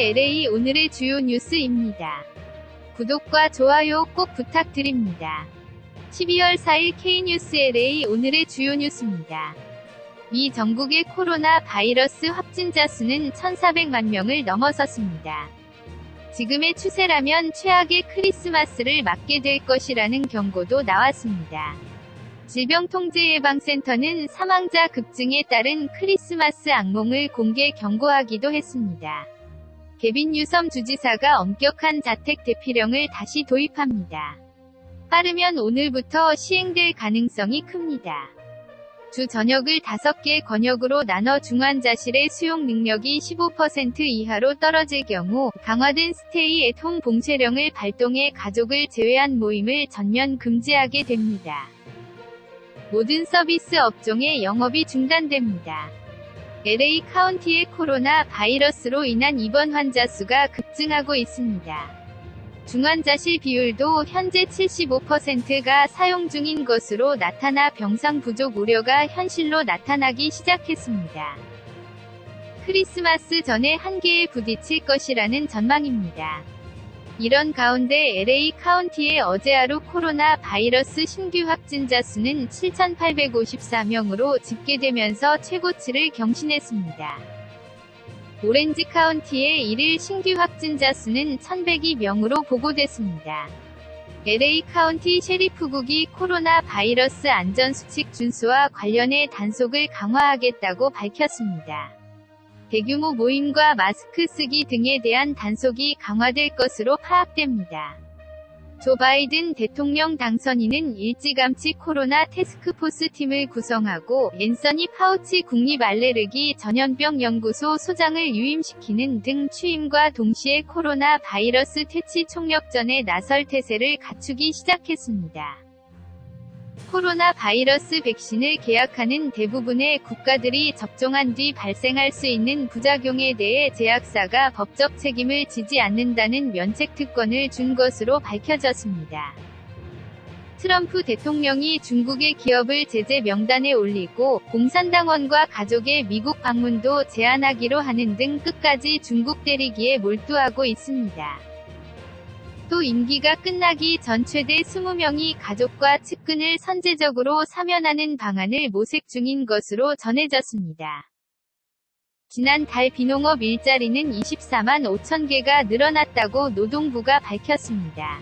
LA 오늘의 주요 뉴스입니다. 구독과 좋아요 꼭 부탁드립니다. 12월 4일 K뉴스 LA 오늘의 주요 뉴스입니다. 미 전국의 코로나 바이러스 확진자 수는 1,400만 명을 넘어섰습니다. 지금의 추세라면 최악의 크리스마스를 맞게 될 것이라는 경고도 나왔습니다. 질병통제예방센터는 사망자 급증에 따른 크리스마스 악몽을 공개 경고하기도 했습니다. 개빈 뉴섬 주지사가 엄격한 자택 대피령을 다시 도입합니다. 빠르면 오늘부터 시행될 가능성이 큽니다. 주 전역을 5개 권역으로 나눠 중환자실의 수용 능력이 15% 이하로 떨어질 경우 강화된 스테이 앳홈 봉쇄령을 발동해 가족을 제외한 모임을 전면 금지하게 됩니다. 모든 서비스 업종의 영업이 중단됩니다. LA 카운티의 코로나 바이러스로 인한 입원 환자 수가 급증하고 있습니다. 중환자실 비율도 현재 75%가 사용 중인 것으로 나타나 병상 부족 우려가 현실로 나타나기 시작했습니다. 크리스마스 전에 한계에 부딪힐 것이라는 전망입니다. 이런 가운데 LA 카운티의 어제 하루 코로나 바이러스 신규 확진자 수는 7,854명으로 집계되면서 최고치를 경신했습니다. 오렌지 카운티의 1일 신규 확진자 수는 1,102명으로 보고됐습니다. LA 카운티 셰리프국이 코로나 바이러스 안전수칙 준수와 관련해 단속을 강화하겠다고 밝혔습니다. 대규모 모임과 마스크 쓰기 등에 대한 단속이 강화될 것으로 파악됩니다. 조 바이든 대통령 당선인은 일찌감치 코로나 태스크포스 팀을 구성하고 앤서니 파우치 국립 알레르기 전염병 연구소 소장을 유임시키는 등 취임과 동시에 코로나 바이러스 퇴치 총력전에 나설 태세를 갖추기 시작했습니다. 코로나 바이러스 백신을 계약하는 대부분의 국가들이 접종한 뒤 발생할 수 있는 부작용에 대해 제약사가 법적 책임을 지지 않는다는 면책 특권을 준 것으로 밝혀졌습니다. 트럼프 대통령이 중국의 기업을 제재 명단에 올리고 공산당원과 가족의 미국 방문도 제한하기로 하는 등 끝까지 중국 때리기에 몰두하고 있습니다. 또 임기가 끝나기 전 최대 20명이 가족과 측근을 선제적으로 사면하는 방안을 모색 중인 것으로 전해졌습니다. 지난달 비농업 일자리는 24만 5천 개가 늘어났다고 노동부가 밝혔습니다.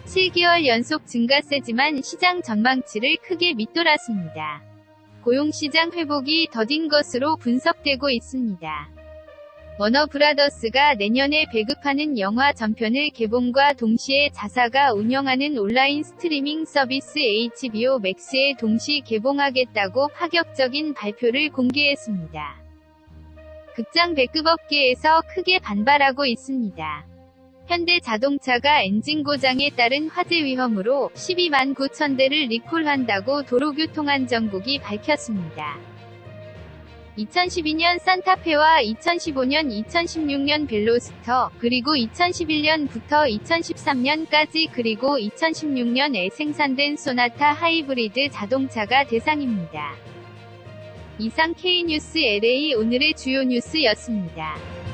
7개월 연속 증가세지만 시장 전망치를 크게 밑돌았습니다. 고용시장 회복이 더딘 것으로 분석되고 있습니다. 워너브라더스가 내년에 배급하는 영화 전편을 개봉과 동시에 자사가 운영하는 온라인 스트리밍 서비스 HBO Max에 동시 개봉하겠다고 파격적인 발표를 공개했습니다. 극장 배급업계에서 크게 반발하고 있습니다. 현대자동차가 엔진 고장에 따른 화재 위험으로 12만 9천 대를 리콜한다고 도로교통안전국이 밝혔습니다. 2012년 산타페와 2015년 2016년 벨로스터, 그리고 2011년부터 2013년까지 그리고 2016년에 생산된 소나타 하이브리드 자동차가 대상입니다. 이상 K뉴스 LA 오늘의 주요 뉴스였습니다.